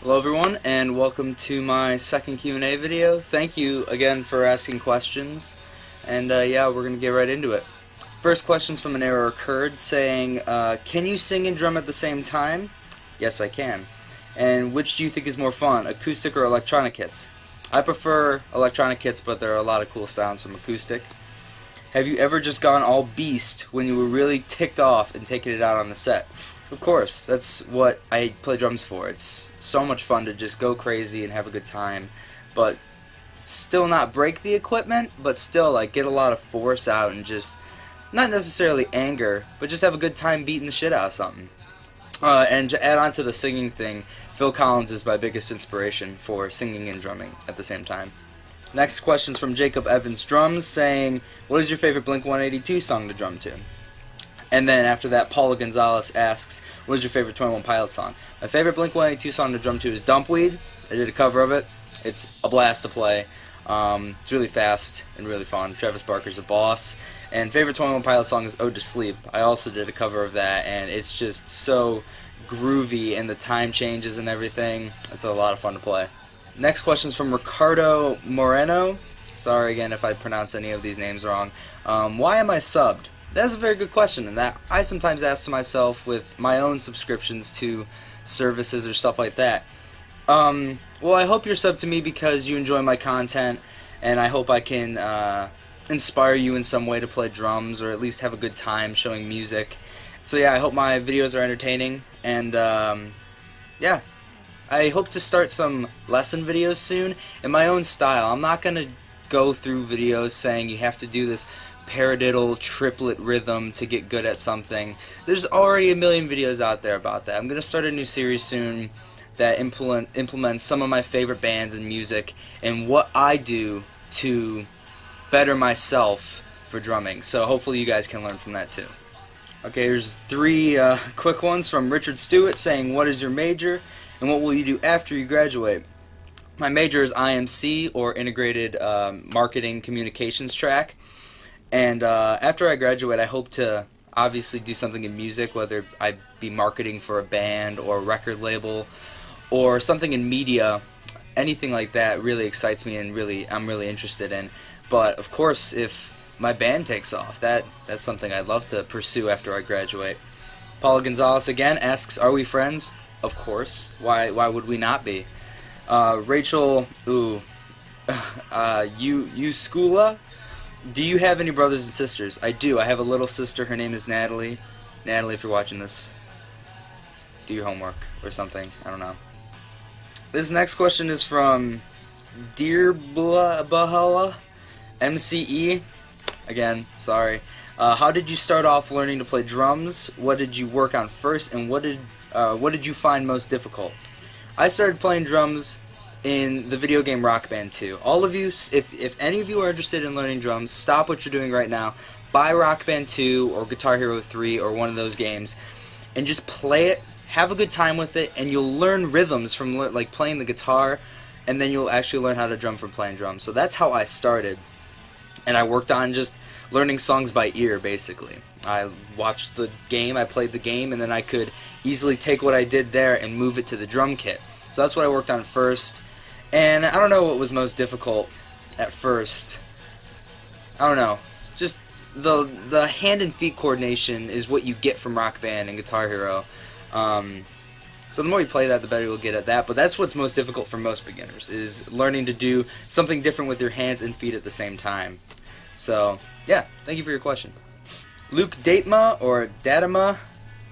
Hello everyone, and welcome to my second Q&A video. Thank you again for asking questions, and yeah, we're going to get right into it. First question's from an error occurred saying, can you sing and drum at the same time? Yes, I can. And which do you think is more fun, acoustic or electronic hits? I prefer electronic hits, but there are a lot of cool sounds from acoustic. Have you ever just gone all beast when you were really ticked off and taken it out on the set? Of course, that's what I play drums for. It's so much fun to just go crazy and have a good time, but still not break the equipment, but still like get a lot of force out and just, not necessarily anger, but just have a good time beating the shit out of something. And to add on to the singing thing, Phil Collins is my biggest inspiration for singing and drumming at the same time. Next question's from Jacob Evans Drums saying, what is your favorite Blink-182 song to drum to? And then after that, Paula Gonzalez asks, what is your favorite 21 Pilots song? My favorite Blink-182 song to drum to is Dumpweed. I did a cover of it. It's a blast to play. It's really fast and really fun. Travis Barker's a boss. And favorite 21 Pilots song is Ode to Sleep. I also did a cover of that, and it's just so groovy, and the time changes and everything. It's a lot of fun to play. Next question is from Ricardo Moreno. Sorry again if I pronounce any of these names wrong. Why am I subbed? That's a very good question, and that I sometimes ask to myself with my own subscriptions to services or stuff like that. Well, I hope you're subbed to me because you enjoy my content, and I hope I can inspire you in some way to play drums or at least have a good time showing music. So yeah, I hope my videos are entertaining, and yeah, I hope to start some lesson videos soon in my own style. I'm not going to go through videos saying you have to do this paradiddle triplet rhythm to get good at something. There's already a million videos out there about that. I'm going to start a new series soon that implements some of my favorite bands and music and what I do to better myself for drumming. So hopefully you guys can learn from that too. Okay, here's three quick ones from Richard Stewart saying, what is your major and what will you do after you graduate? My major is IMC, or Integrated Marketing Communications track. And after I graduate, I hope to obviously do something in music, whether I be marketing for a band or a record label or something in media. Anything like that really excites me and I'm really interested in. But of course, if my band takes off, that's something I'd love to pursue after I graduate. Paula Gonzalez again asks, are we friends? Of course. Why would we not be? Rachel, Skula? Do you have any brothers and sisters? I do. I have a little sister. Her name is Natalie. Natalie, if you're watching this, do your homework or something. I don't know. This next question is from Dearbahala MCE. Again, sorry. How did you start off learning to play drums? What did you work on first, and what did you find most difficult? I started playing drums in the video game Rock Band 2. All of you, if any of you are interested in learning drums, stop what you're doing right now, buy Rock Band 2 or Guitar Hero 3 or one of those games, and just play it, have a good time with it, and you'll learn rhythms from like playing the guitar, and then you'll actually learn how to drum from playing drums. So that's how I started, and I worked on just learning songs by ear, basically. I watched the game, I played the game, and then I could easily take what I did there and move it to the drum kit. So that's what I worked on first. And I don't know what was most difficult at first. I don't know. Just the hand and feet coordination is what you get from Rock Band and Guitar Hero. So the more you play that, the better you'll get at that. But that's what's most difficult for most beginners, is learning to do something different with your hands and feet at the same time. So, yeah, thank you for your question. Luke Datema, or Datama,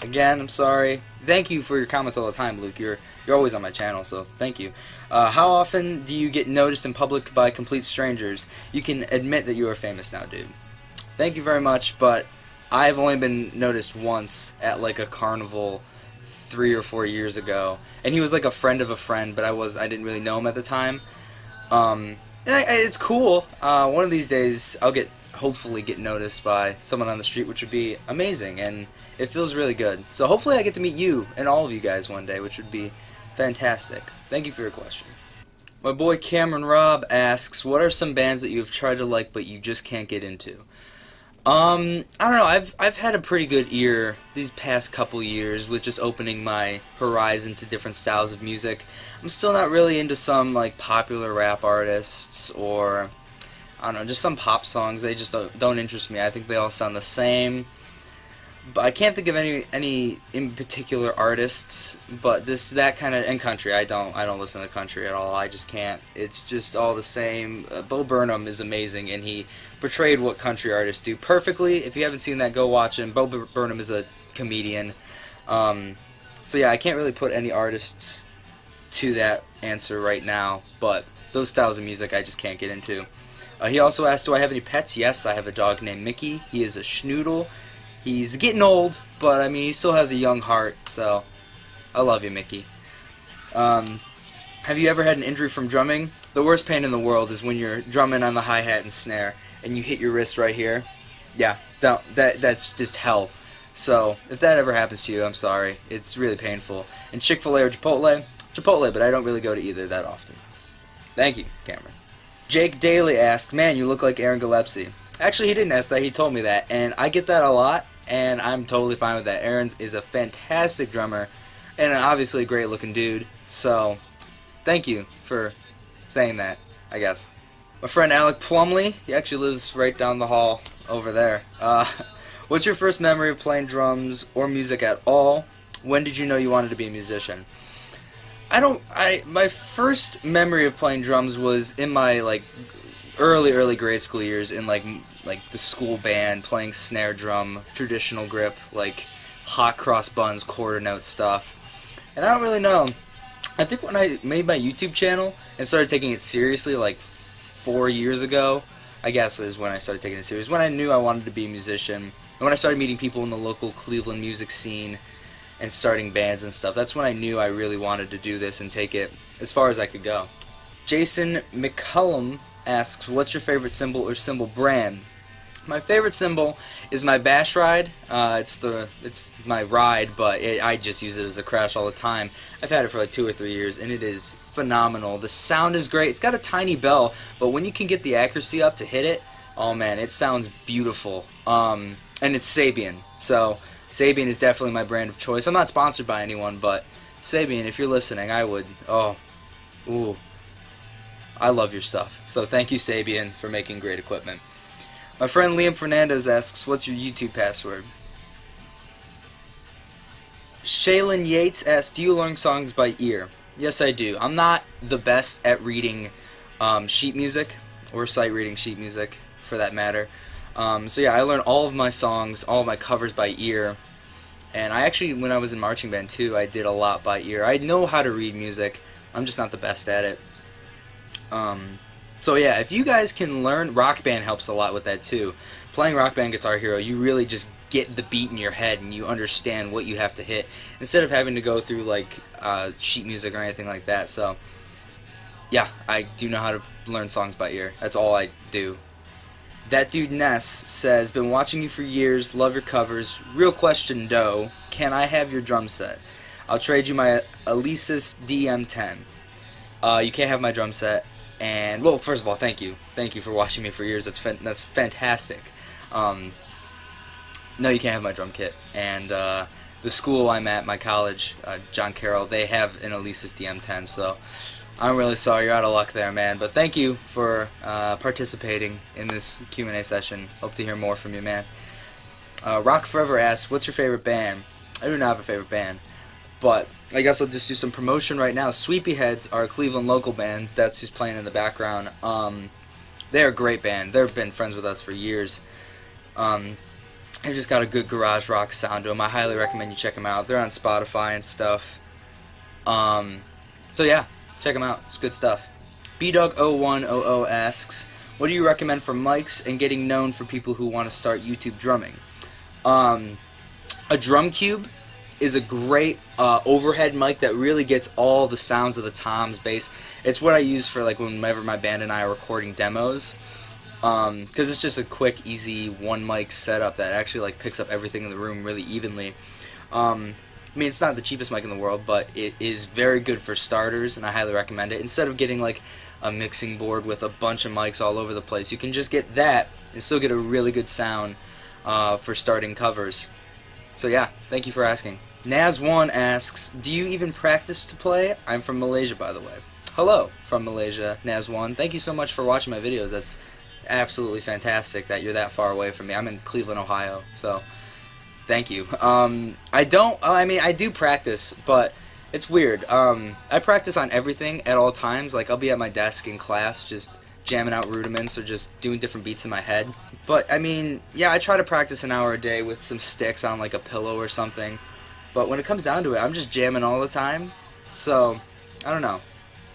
again, I'm sorry. Thank you for your comments all the time, Luke. You're always on my channel, so thank you. How often do you get noticed in public by complete strangers? You can admit that you are famous now, dude. Thank you very much, but I've only been noticed once at like a carnival 3 or 4 years ago, and he was like a friend of a friend, but I didn't really know him at the time. And it's cool. One of these days I'll hopefully get noticed by someone on the street, which would be amazing, and it feels really good. So hopefully I get to meet you and all of you guys one day, which would be fantastic. Thank you for your question. My boy Cameron Robb asks, what are some bands that you have tried to like but you just can't get into? I don't know. I've had a pretty good ear these past couple years with just opening my horizon to different styles of music. I'm still not really into some like popular rap artists or I don't know, just some pop songs. They just don't interest me. I think they all sound the same. But I can't think of any in particular artists. But that kind of and country. I don't listen to country at all. I just can't. It's just all the same. Bo Burnham is amazing, and he portrayed what country artists do perfectly. If you haven't seen that, go watch him. Bo Burnham is a comedian. So yeah, I can't really put any artists to that answer right now. But those styles of music I just can't get into. He also asked, do I have any pets? Yes, I have a dog named Mickey. He is a schnoodle. He's getting old, but I mean, he still has a young heart, so I love you, Mickey. Have you ever had an injury from drumming? The worst pain in the world is when you're drumming on the hi-hat and snare, and you hit your wrist right here. Yeah, that's just hell. So, if that ever happens to you, I'm sorry. It's really painful. And Chick-fil-A or Chipotle? Chipotle, but I don't really go to either that often. Thank you, Cameron. Jake Daly asked, man, you look like Aaron Gillespie. Actually, he didn't ask that. He told me that, and I get that a lot, and I'm totally fine with that. Aaron is a fantastic drummer, and obviously a great-looking dude, so thank you for saying that, I guess. My friend Alec Plumlee, he actually lives right down the hall over there. What's your first memory of playing drums or music at all? When did you know you wanted to be a musician? My first memory of playing drums was in my, like, early grade school years in like the school band, playing snare drum, traditional grip, like hot cross buns, quarter note stuff. And I don't really know. I think when I made my YouTube channel and started taking it seriously like 4 years ago, I guess is when I started taking it serious. When I knew I wanted to be a musician, and when I started meeting people in the local Cleveland music scene and starting bands and stuff, that's when I knew I really wanted to do this and take it as far as I could go. Jason McCullum asks, what's your favorite cymbal or cymbal brand? My favorite cymbal is my Bash Ride. It's my ride, but I just use it as a crash all the time. I've had it for like 2 or 3 years, and it is phenomenal. The sound is great. It's got a tiny bell, but when you can get the accuracy up to hit it, oh man, it sounds beautiful. And it's Sabian, so Sabian is definitely my brand of choice. I'm not sponsored by anyone, but Sabian, if you're listening, I would. I love your stuff. So thank you, Sabian, for making great equipment. My friend Liam Fernandez asks, what's your YouTube password? Shaylen Yates asks, do you learn songs by ear? Yes, I do. I'm not the best at reading sheet music, or sight reading sheet music, for that matter. So yeah, I learn all of my songs, all of my covers by ear. And I actually, when I was in marching band too, I did a lot by ear. I know how to read music. I'm just not the best at it. So yeah, if you guys can learn, Rock Band helps a lot with that too. Playing Rock Band Guitar Hero, you really just get the beat in your head and you understand what you have to hit instead of having to go through like sheet music or anything like that. So yeah, I do know how to learn songs by ear. That's all I do. That Dude Ness says, been watching you for years, love your covers. Real question though, can I have your drum set? I'll trade you my Alesis DM10. You can't have my drum set. And, well, first of all, thank you. Thank you for watching me for years. That's fantastic. No, you can't have my drum kit. And the school I'm at, my college, John Carroll, they have an Alesis DM10, so I'm really sorry. You're out of luck there, man. But thank you for participating in this Q&A session. Hope to hear more from you, man. Rock Forever asks, what's your favorite band? I do not have a favorite band, but I guess I'll just do some promotion right now. Sweepyheads are a Cleveland local band. That's who's playing in the background. They're a great band. They've been friends with us for years. They've just got a good garage rock sound to them. I highly recommend you check them out. They're on Spotify and stuff. So yeah, check them out. It's good stuff. BDog0100 asks, what do you recommend for mics and getting known for people who want to start YouTube drumming? A drum cube is a great overhead mic that really gets all the sounds of the toms, bass. It's what I use for like whenever my band and I are recording demos, because it's just a quick, easy one mic setup that actually like picks up everything in the room really evenly. I mean, it's not the cheapest mic in the world, but it is very good for starters, and I highly recommend it. Instead of getting like a mixing board with a bunch of mics all over the place, you can just get that and still get a really good sound for starting covers. So yeah, thank you for asking. Naz1 asks, do you even practice to play? I'm from Malaysia, by the way. Hello from Malaysia, Naz1. Thank you so much for watching my videos. That's absolutely fantastic that you're that far away from me. I'm in Cleveland, Ohio, so thank you. I do practice, but it's weird. I practice on everything at all times. Like, I'll be at my desk in class just jamming out rudiments or just doing different beats in my head. But, I mean, yeah, I try to practice an hour a day with some sticks on, like, a pillow or something. But when it comes down to it, I'm just jamming all the time. So, I don't know.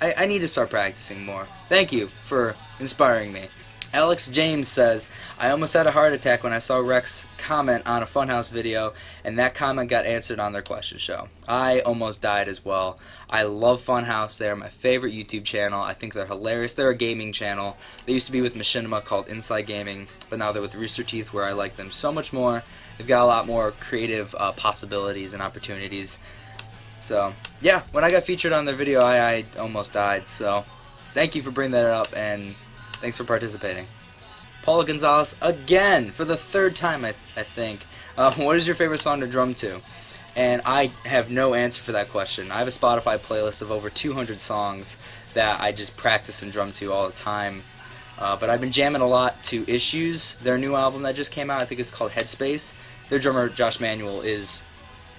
I need to start practicing more. Thank you for inspiring me. Alex James says, I almost had a heart attack when I saw Rex comment on a Funhouse video, and that comment got answered on their question show. I almost died as well. I love Funhouse. They're my favorite YouTube channel. I think they're hilarious. They're a gaming channel. They used to be with Machinima called Inside Gaming, but now they're with Rooster Teeth, where I like them so much more. They've got a lot more creative possibilities and opportunities. So, yeah, when I got featured on their video, I almost died. So, thank you for bringing that up, and thanks for participating. Paula Gonzalez, again, for the third time, I think. What is your favorite song to drum to? And I have no answer for that question. I have a Spotify playlist of over 200 songs that I just practice and drum to all the time. But I've been jamming a lot to Issues, their new album that just came out. I think it's called Headspace. Their drummer, Josh Manuel, is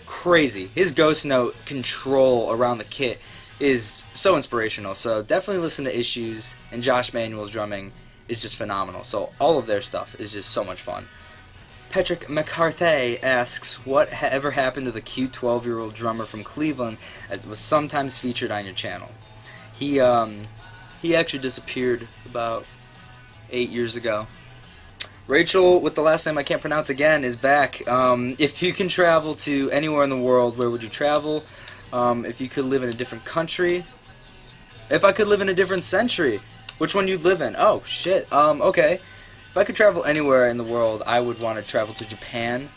crazy. His ghost note control around the kit is so inspirational. So definitely listen to Issues, and Josh Manuel's drumming is just phenomenal. So all of their stuff is just so much fun. Patrick McCarthy asks, what ever happened to the cute 12-year-old drummer from Cleveland that was sometimes featured on your channel? He actually disappeared about 8 years ago. Rachel, with the last name I can't pronounce again, is back. If you can travel to anywhere in the world, where would you travel? If you could live in a different country. If I could live in a different century, which one you'd live in? Oh, shit. Okay. If I could travel anywhere in the world, I would want to travel to Japan.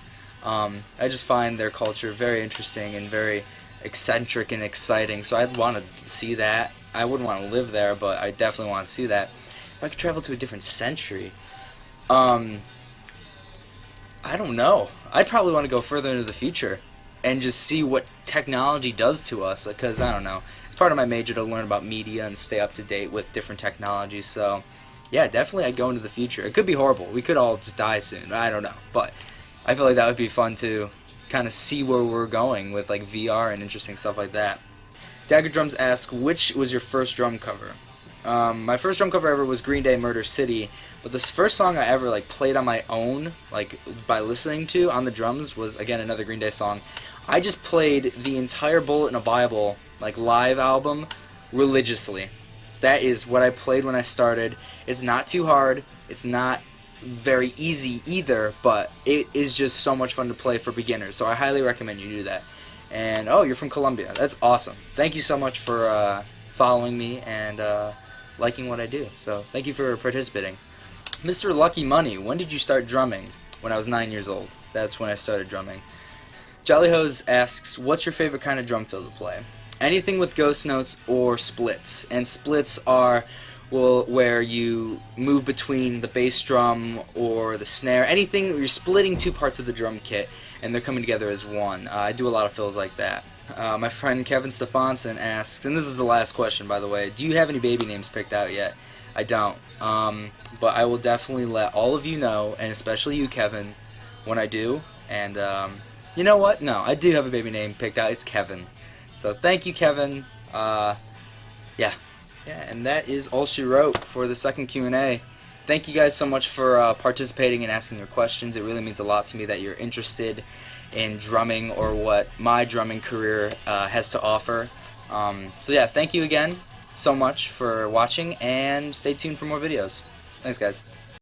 I just find their culture very interesting and very eccentric and exciting, so I'd want to see that. I wouldn't want to live there, but I definitely want to see that. If I could travel to a different century, I don't know. I'd probably want to go further into the future and just see what technology does to us, because, I don't know, it's part of my major to learn about media and stay up to date with different technologies, so yeah, definitely I'd go into the future. It could be horrible. We could all just die soon. I don't know, but I feel like that would be fun to kind of see where we're going with like VR and interesting stuff like that. Dagger Drums asks, which was your first drum cover? My first drum cover ever was Green Day, Murder City, but the first song I ever like played on my own, like by listening to on the drums, was again another Green Day song. I just played the entire Bullet in a Bible like live album religiously. That is what I played when I started. It's not too hard. It's not very easy either, but it is just so much fun to play for beginners. So I highly recommend you do that. And oh, you're from Colombia. That's awesome. Thank you so much for following me and liking what I do. So thank you for participating. Mr. Lucky Money, when did you start drumming? When I was 9 years old. That's when I started drumming. Jolly Hose asks, what's your favorite kind of drum fill to play? Anything with ghost notes or splits. And splits are, well, where you move between the bass drum or the snare. Anything, you're splitting two parts of the drum kit and they're coming together as one. I do a lot of fills like that. My friend Kevin Stefanson asks, and this is the last question by the way, do you have any baby names picked out yet? I don't. But I will definitely let all of you know, and especially you, Kevin, when I do. And you know what? No, I do have a baby name picked out. It's Kevin. So thank you, Kevin. Yeah, and that is all she wrote for the second Q&A. Thank you guys so much for participating and asking your questions. It really means a lot to me that you're interested in drumming or what my drumming career has to offer. So yeah, thank you again so much for watching, and stay tuned for more videos. Thanks, guys.